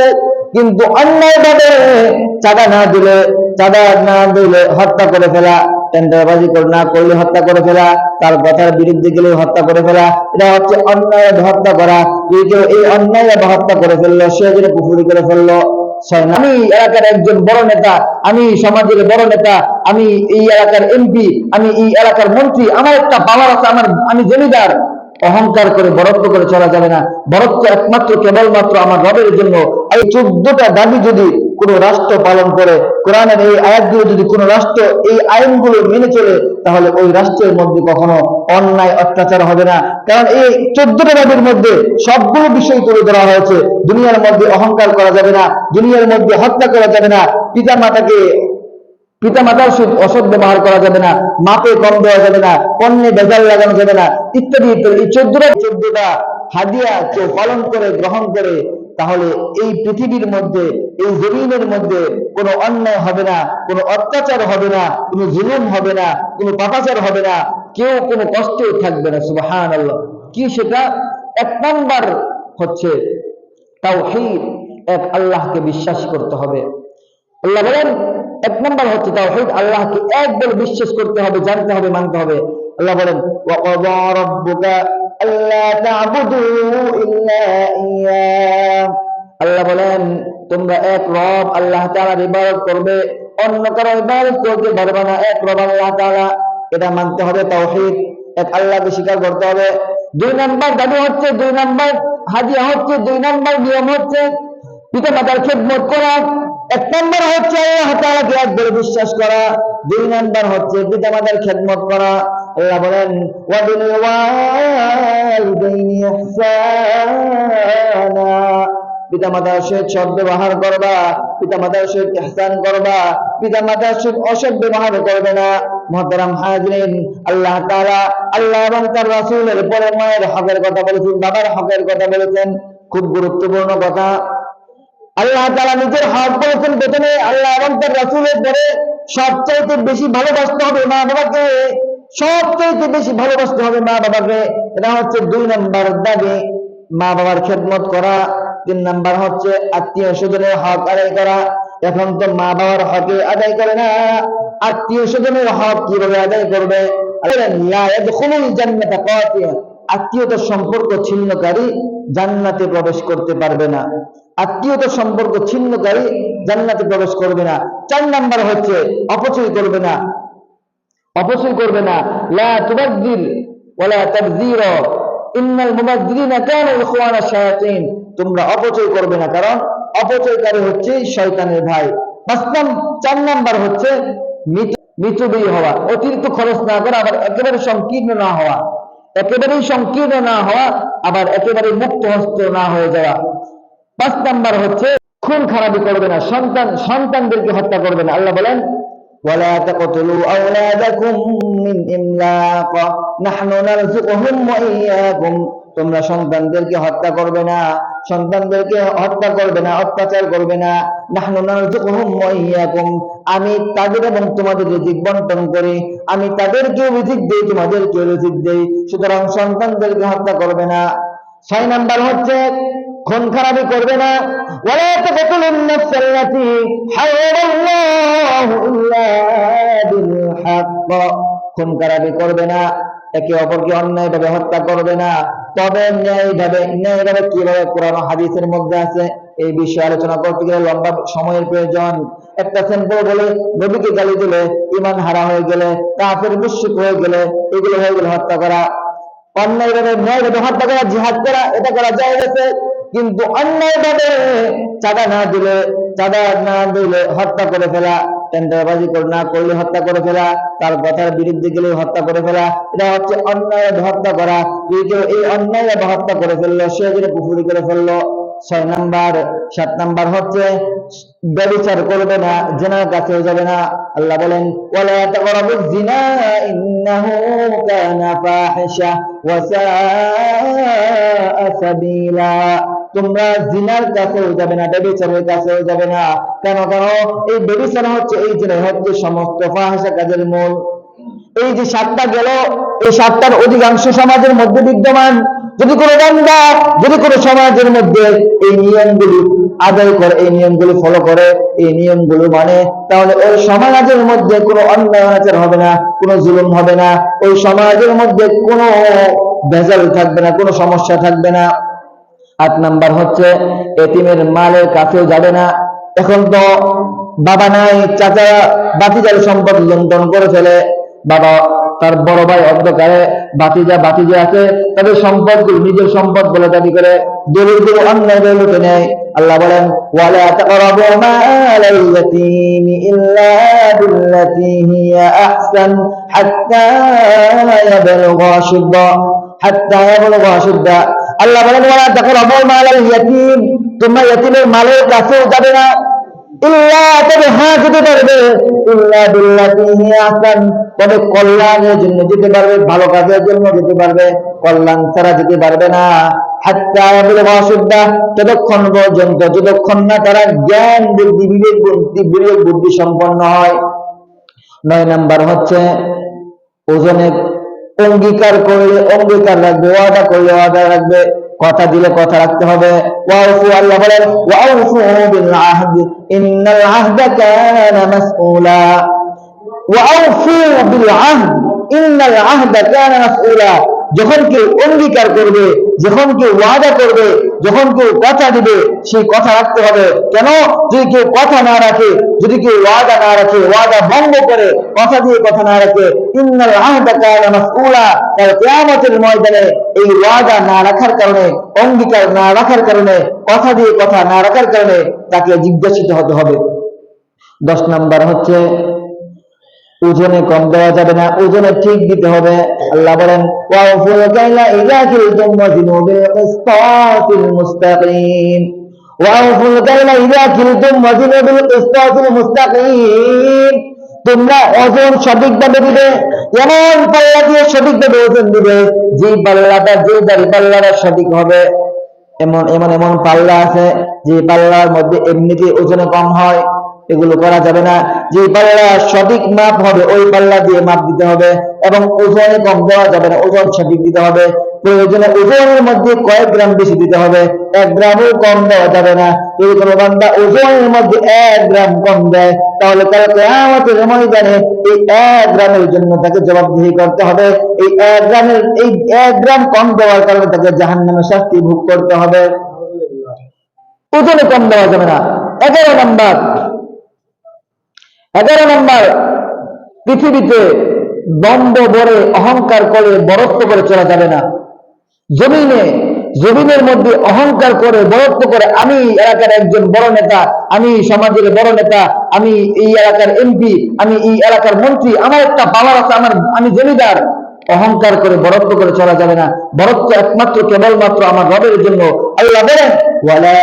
গেছে, কিন্তু অন্যায়ভাবে চাঁদা না দিলে হত্যা করে ফেলা, টেন্ডারবাজি না করলে হত্যা করে ফেলা, তার কথার বিরুদ্ধে গেলে হত্যা করে ফেলা, এটা হচ্ছে অন্যায় হত্যা করা। যদি কেউ এই অন্যায় হত্যা করে ফেললো, সে যেটা কুফরি করে ফেললো। আমি এলাকার একজন বড় নেতা, আমি সমাজের বড় নেতা, আমি এই এলাকার এমপি, আমি এই এলাকার মন্ত্রী, আমার একটা পাওয়ার আছে, আমি জমিদার, অহংকার করে বরত্ব করে চলা যাবে না। বরত্ব একমাত্র কেবলমাত্র আমার রবের জন্য। এই 14টা দাবি যদি কোন রাষ্ট্র পালন করে, কোরআনের এই আয়াতগুলো যদি কোন রাষ্ট্র এই আইনগুলো মেনে চলে, তাহলে ওই রাষ্ট্রের মধ্যে কখনো অন্যায় অত্যাচার হবে না। কারণ এই 14টা দাবির মধ্যে সবগুলো বিষয় তুলে ধরা হয়েছে। দুনিয়ার মধ্যে অহংকার করা যাবে না, দুনিয়ার মধ্যে হত্যা করা যাবে না, পিতা মাতার অসৎ ব্যবহার করা যাবে না, মাপে কম দেওয়া যাবে না, পণ্যে ভেজাল লাগানো যাবে না, ইত্যাদি ইত্যাদি। এই 14টা হাদিয়া কেউ পালন করে, গ্রহণ করে, তাহলে এই পৃথিবীর মধ্যে, এই জমিনের মধ্যে কোনো অন্যায় হবে না, কোনো অত্যাচার হবে না, কোনো জুলুম হবে না, কোনো পাপাচার হবে না, কেউ কোনো কষ্টে থাকবে না। সুবহানাল্লাহ। কি সেটা? 1 নাম্বার হচ্ছে তাওহীদ, এক আল্লাহকে বিশ্বাস করতে হবে। আল্লাহ বলেন 1 নাম্বার হচ্ছে তাওহীদ, আল্লাহকে এক বলে বিশ্বাস করতে হবে, জানতে হবে, মানতে হবে। আল্লাহ বলেন ওয়া ক্বাদা রাব্বুকা আল্লা তা'বুদু ইল্লা ইয়্যাহ। আল্লাহ বলেন তোমরা এক রব আল্লাহ তাআলার ইবাদত করবে, অন্য কারো ইবাদত করতে পারবে না। এক রব আল্লাহ তাআলা, এটা মানতে হবে। তাওহীদ, এক আল্লাহকে স্বীকার করতে হবে। 2 নাম্বার দাবি হচ্ছে, 2 নাম্বার হাদিয়া হচ্ছে, 2 নাম্বার নিয়ম হচ্ছে পিতা মাতার খেদমত করা। 1 নাম্বার হচ্ছে আল্লাহ তাআলাকে একবারে বিশ্বাস করা, 2 নাম্বার হচ্ছে পিতা মাতার খেদমত করা। আল্লাহ বলেন ওয়া বিল ওয়ালিদাইনি ইহসানা, পিতা মাতার সাথে সৎ ব্যবহার করবা, পিতা মাতার সাথে ইহসান করবা, পিতা মাতার সাথে অসৎ ব্যবহার করবে না। মুহতারাম হাজিরিন, আল্লাহ তাআলা, আল্লাহ এবং তার রাসূলের পরে মায়ের হকের কথা বলেছেন, বাবার হকের কথা বলেছেন। খুব গুরুত্বপূর্ণ কথা। আল্লাহ তাআলা নিজের হক বলেছেন প্রথমে, আল্লাহ এবং তার রাসূলের পরে সবচাইতে বেশি ভালোবাসতে হবে মা বাবাকে, সবচাইতে বেশি ভালোবাসতে হবে মা বাবাকে। এটা হচ্ছে 2 নাম্বার দাবি, মা বাবার খেদমত করা। 3 নাম্বার হচ্ছে আত্মীয় স্বজনের হক আদায় করা। এখন তো মা বাবার হক আদায় করে না, আত্মীয় স্বজনের হক কিভাবে আদায় করবে? লা ইয়াদখুলুল জান্নাতা কাতিয়া, আত্মীয়তার সম্পর্ক ছিন্নকারী জান্নাতে প্রবেশ করতে পারবে না। আত্মীয়তার সম্পর্ক ছিন্নকারী জান্নাতে প্রবেশ করবে না। 4 নাম্বার হচ্ছে অপচয় করবে না, অপচয় করবে না। লা তুবাযযির ওয়ালা তাবযীরা ইন্নাল মুবাযযিরিনা কানু ইখওয়ানা শায়াতিন, তোমরা অপচয় করবে না, কারণ অপচয়কারী হচ্ছে শয়তানের ভাই। 4 নাম্বার হচ্ছে মিতব্যয়ী হওয়া, অতিরিক্ত খরচ না করা, আবার একেবারে সংকীর্ণ না হওয়া, একেবারেই সংকীর্ণ না হওয়া, আবার একেবারে মুক্ত হস্ত না হয়ে যাওয়া। 5 নাম্বার হচ্ছে খুন খারাপি করবে না, সন্তানদেরকে হত্যা করবে না। আল্লাহ বলেন ওয়ালা তাকতুলু আওলাদাকুম মিন ইমলাক নাহনু নারযুকুহুম ওয়া ইয়্যাকুম, তোমরা সন্তানদেরকে হত্যা করবে না, সন্তানদেরকে হত্যা করবে না, অত্যাচার করবে না। নাহনু নারযুকুহুম ওয়া ইয়্যাকুম, আমি তাদের এবং তোমাদের রিজিক বন্টন করি, আমি তাদেরকে রিজিক দেই, তোমাদেরকে রিজিক দেই, সুতরাং সন্তানদেরকে হত্যা করবে না। 6 নাম্বার হচ্ছে খুন খারাপি করবে না। ওয়ালা তাকতুলুন নাফসাল্লাতী হারামাল্লাহু ইল্লা বিল হক, খুন খারাপি করবে না, একে অপরকে অন্যায়ভাবে হত্যা করবে না, তবে ন্যায়ভাবে। ন্যায়ভাবে কিভাবে? কোরআন হাদিসের মধ্যে আছে। এই বিষয়ে আলোচনা করতে গেলে লম্বা সময়ের প্রয়োজন। একটা সিম্পল বলে, নবীকে গালি দিলে, ঈমান হারা হয়ে গেলে, কাফের মুশরিক হয়ে গেলে, এগুলো হয়ে গেলে হত্যা করা। অন্যায়ভাবে ন্যায়ভাবে হত্যা করা, জিহাদ করা, এটা করা যায় গেছে। কিন্তু অন্যায়ভাবে চাঁদা না দিলে হত্যা করে ফেলা, টেন্ডারবাজি না করলে হত্যা করে ফেলা, তার কথার বিরুদ্ধে গেলে হত্যা করে ফেলা, এটা হচ্ছে অন্যায় হত্যা করা। যদি কেউ এই অন্যায় হত্যা করে ফেললো, সে যেটা কুফরি করে ফেললো। 6 নাম্বার। 7 নাম্বার হচ্ছে ব্যভিচার করবে না, জিনার কাছেও যাবে না। আল্লাহ বলেন ওয়ালা তাকরাবুজ জিনা ইন্নাহু কানা ফাহিশা ওয়া সাআ সাবিলা, তোমরা জিনার কাছেও যাবে না, ব্যভিচারের কাছেও যাবে না। কেন? এই ব্যভিচার হচ্ছে, এই জিনা হচ্ছে সমস্ত ফাহিশা কাজের মূল। এই যে 7টা গেল, এই 7টার অধিকাংশ সমাজের মধ্যে বিদ্যমান। যদি কোনো বান্দা যদি কোনো সমাজের মধ্যে এই নিয়মগুলি আদায় করে, এই নিয়মগুলি ফলো করে, এই নিয়মগুলো মানে, তাহলে ওই সমাজের মধ্যে কোনো অন্যায় আচার হবে না, কোনো জুলুম হবে না, ওই সমাজের মধ্যে কোনো ভেজাল থাকবে না, কোনো সমস্যা থাকবে না। 8 নাম্বার হচ্ছে এতিমের মালের কাছেও যাবে না। এখন তো বাবা নাই, চাচা বাতিজার সম্পদ লুণ্ঠন করে ফেলে, বাবা তার বড় ভাই অন্ধকারে বাতিজা আছে, তাদের সম্পদগুলো নিজের সম্পদ বলে দাবি করে, দলিলগুলো অন্যায়ভাবে লুটে নেয়। আল্লাহ বলেন ওয়ালা তাকরাবু মালাল ইয়াতীমি ইল্লা বিল্লাতী হিয়া আহসান হাত্তা ইয়াবলুগা আশুদ্দা। আল্লাহ বলেন ওয়ালা তাকরাবু মালাল ইয়াতীম, তোমরা ইয়তীমের মালের কাছেও যাবে না, ইল্লা, তবে হ্যাঁ যেতে পারবে, ইল্লা বিল্লাতী হিয়া আহসান, তবে কল্যাণের জন্য যেতে পারবে, ভালো কাজের জন্য যেতে পারবে, কল্যাণ ছাড়া যেতে পারবে না। হাত্তা ইয়াবলুগা আশুদ্দা, ততক্ষণ পর্যন্ত যতক্ষণ না তারা জ্ঞান বুদ্ধি বিবেক বুদ্ধি সম্পন্ন হয়। 9 নাম্বার হচ্ছে ওজনে অঙ্গীকার করলে অঙ্গীকার রাখবে, ওয়াদা করলে ওয়াদা রাখবে, কথা দিলে কথা রাখতে হবে। ওয়াউফু, আল্লাহ বলেন ওয়াউফু বিল আহদ ইন্নাল আহদা কানা মাসউলা। ওয়াউফু বিল আহদ ইন্নাল আহদা কানা মাসউলা। যখন কেউ অঙ্গীকার করবে, যখন কেউ ওয়াদা করবে, যখন কেউ কথা দিবে, সেই কথা রাখতে হবে। কেন? যদি কেউ কথা না রাখে, যদি কেউ ওয়াদা না রাখে, ওয়াদা ভঙ্গ করে, কথা দিয়ে কথা না রাখে, ইন্নাল আহদা কানা মাসউলা, কাল কিয়ামতের ময়দানে এই ওয়াদা না রাখার কারণে, অঙ্গীকার না রাখার কারণে, কথা দিয়ে কথা না রাখার কারণে তাকে জিজ্ঞাসিত হতে হবে। 10 নাম্বার হচ্ছে ওজনে কম দেওয়া যাবে না, ওজনে ঠিক দিতে হবে। আল্লাহ বলেন ওয়াউফুল কাইলা ইযা কিলতুম ওয়াজিনু বিল কিসতাসিল মুস্তাকিম। ওয়াউফুল কাইলা ইযা কিলতুম ওয়াজিনু বিল কিসতাসিল মুস্তাকিম, তোমরা ওজন সঠিকভাবে দিবে, এমন পাল্লা দিয়ে সঠিকভাবে ওজন দিবে যে পাল্লাটা, যে দাড়ি পাল্লাটা সঠিক হবে। এমন পাল্লা আছে যে পাল্লার মধ্যে এমনিতে ওজনে কম হয়, এগুলো করা যাবে না। যে পাল্লা সঠিক মাপ হবে ওই পাল্লা দিয়ে মাপ দিতে হবে, এবং ওজনে কম দেওয়া যাবে না, ওজন সঠিক দিতে হবে। প্রয়োজনে ওজনের মধ্যে কয়েক গ্রাম বেশি দিতে হবে, 1 গ্রামও কম দেওয়া যাবে না। যদি কোনো বান্দা ওজনের মধ্যে 1 গ্রাম কম দেয়, তাহলে কাল কিয়ামতের ময়দানে এই 1 গ্রামের জন্য তাকে জবাবদিহি করতে হবে। এই 1 গ্রাম কম দেওয়ার কারণে তাকে জাহান্নামের শাস্তি ভোগ করতে হবে। ওজনে কম দেওয়া যাবে না। 11 নাম্বার, পৃথিবীতে দ্বন্দ্ব বরে, অহংকার করে, বরত্ব করে চলা যাবে না। জমিনের মধ্যে অহংকার করে, বরত্ব করে, আমি এলাকার একজন বড় নেতা, আমি সমাজের বড় নেতা, আমি এই এলাকার এমপি, আমি এই এলাকার মন্ত্রী, আমার একটা পাওয়ার আছে, আমি জমিদার, অহংকার করে বরত্ব করে চলা যাবে না। বরত্ব একমাত্র কেবলমাত্র আমার রবের জন্য। আল্লাহ বলেন ওয়ালা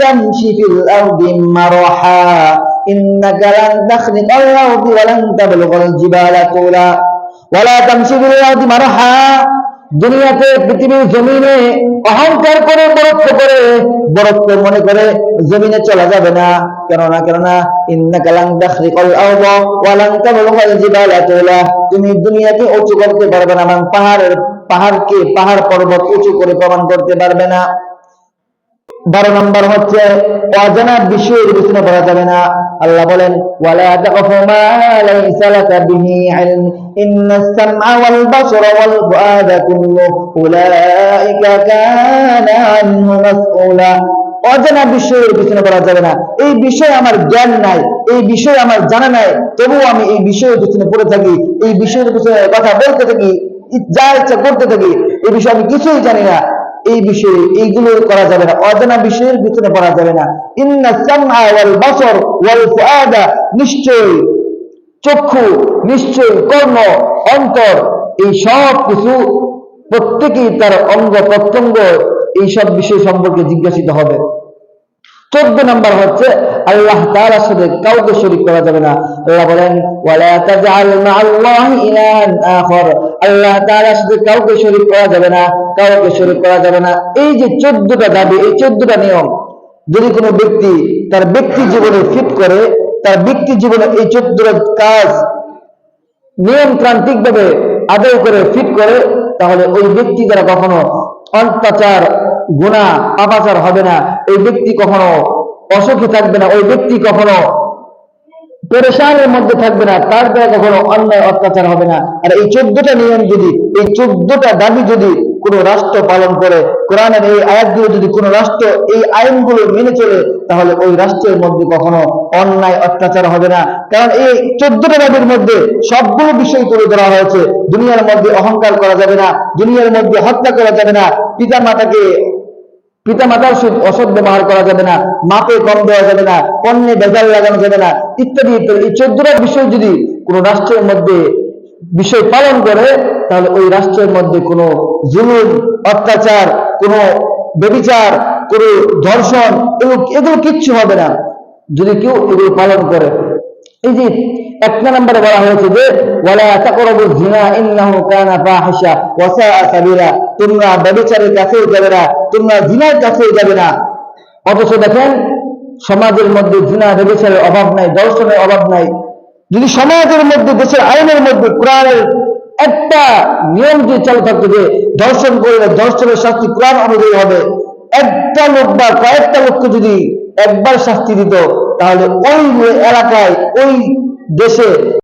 তামশি ফিল আরদি মারহা ইন্নাকা লান তাখরিকাল আরদি ওয়া লান তাবলুগাল জিবালা তুলা। ওয়ালা তামশি ফিল আরদি মারহা, দুনিয়াতে পৃথিবীর জমিনে অহংকার করে, বরত্ব মনে করে জমিনে চলা যাবে না। কেননা ইন্নাকা লান তাখরিকাল আরদা ওয়া লান তাবলুগাল জিবালা তুলা, তুমি দুনিয়াকে উঁচু করতে পারবে না, এবং পাহাড় পর্বত উঁচু করে প্রমাণ করতে পারবে না। 12 নাম্বার হচ্ছে অজানা বিষয়ের পিছনে পড়া যাবে না। আল্লাহ বলেন ওয়ালা তাকফু মা লাইসা লাকা বিহি ইলম ইন্নাস সামআ ওয়াল বাসরা ওয়াল ফুআদা কুল্লু উলাইকা কানা আনহু মাসউলা। অজানা বিষয়ের পিছনে পড়া যাবে না। এই বিষয়ে আমার জ্ঞান নাই, এই বিষয়ে আমার জানা নাই, তবুও আমি এই বিষয়ের পিছনে পড়ে থাকি, এই বিষয়ের পিছনে কথা বলতে থাকি, যা ইচ্ছা করতে থাকি, এই বিষয়ে আমি কিছুই জানি না। এই বিষয়ে এইগুলো করা যাবে না, অজানা বিষয়ের পিছনে পড়া যাবে না। ইন্নাস সামআ ওয়াল বাসর ওয়াল ফুআদা, নিশ্চয়ই চক্ষু, নিশ্চয়ই কর্ণ, অন্তর, এই সব কিছু প্রত্যেকেই তার অঙ্গ প্রত্যঙ্গ এই সব বিষয় সম্পর্কে জিজ্ঞাসিত হবে। 14 নাম্বার হচ্ছে আল্লাহ তাআলার সাথে কাউকে শরীক করা যাবে না। আল্লাহ বলেন ওয়ালা তাজআল মা'আল্লাহি ইলাহান আখার, আল্লাহ তাআলার সাথে কাউকে শরীক করা যাবে না, কাউকে শরীক করা যাবে না। এই যে 14টা দাবি, এই 14টা নিয়ম যদি কোনো ব্যক্তি তার ব্যক্তি জীবনে ফিট করে, তার ব্যক্তি জীবনে এই 14টা কাজ নিয়ম ক্রান্তিক ভাবে আদায় করে ফিট করে, তাহলে ওই ব্যক্তি দ্বারা কখনো অত্যাচার, গুনাহ, পাপাচার হবে না। ওই ব্যক্তি কখনো অসুখী থাকবে না, ওই ব্যক্তি কখনো পেরেশানের মধ্যে থাকবে না, তার দ্বারা কখনো অন্যায় অত্যাচার হবে না। আর এই 14টা নিয়ম যদি, এই 14টা দাবি যদি কোন রাষ্ট্র পালন করে, কোরআনের এই আয়াতগুলো যদি কোন রাষ্ট্র এই আইনগুলো মেনে চলে, তাহলে ওই রাষ্ট্রের মধ্যে কখনো অন্যায় অত্যাচার হবে না। কারণ এই 14টা দাবির মধ্যে সবগুলো বিষয় তুলে ধরা হয়েছে। দুনিয়ার মধ্যে অহংকার করা যাবে না, দুনিয়ার মধ্যে হত্যা করা যাবে না, পিতা মাতার অসৎ ব্যবহার করা যাবে না, মাপে কম দেওয়া যাবে না, পণ্যে ভেজাল লাগানো যাবে না, ইত্যাদি ইত্যাদি। এই 14টা বিষয় যদি কোন রাষ্ট্রের মধ্যে বিষয় পালন করে, তাহলে ওই রাষ্ট্রের মধ্যে কোনো জুলুম, অত্যাচার, কোনো ব্যভিচার, কোনো ধর্ষণ, এগুলো কিচ্ছু হবে না যদি কেউ এগুলো পালন করে। এই যে 1 নম্বরে বলা হয়েছে যে ওয়ালা তাকরাবুজ জিনা ইন্নাহু কানা ফাহিশা ওয়া সাআ সাবিলা, তোমরা ব্যভিচারের কাছেও যাবে না, তোমরা জিনার কাছেও যাবে না। অথচ দেখেন সমাজের মধ্যে জিনা ব্যভিচারের অভাব নাই, দর্শনের অভাব নাই। যদি সমাজের মধ্যে, দেশের আইনের মধ্যে কোরআনের একটা নিয়ম যদি চালু থাকতো যে ধর্ষণ করলে ধর্ষণের শাস্তি কোরআন অনুযায়ী হবে, একটা লোক বা কয়েকটা লোককে যদি একবার শাস্তি দিত, তাহলে ওই এলাকায়, ওই দেশে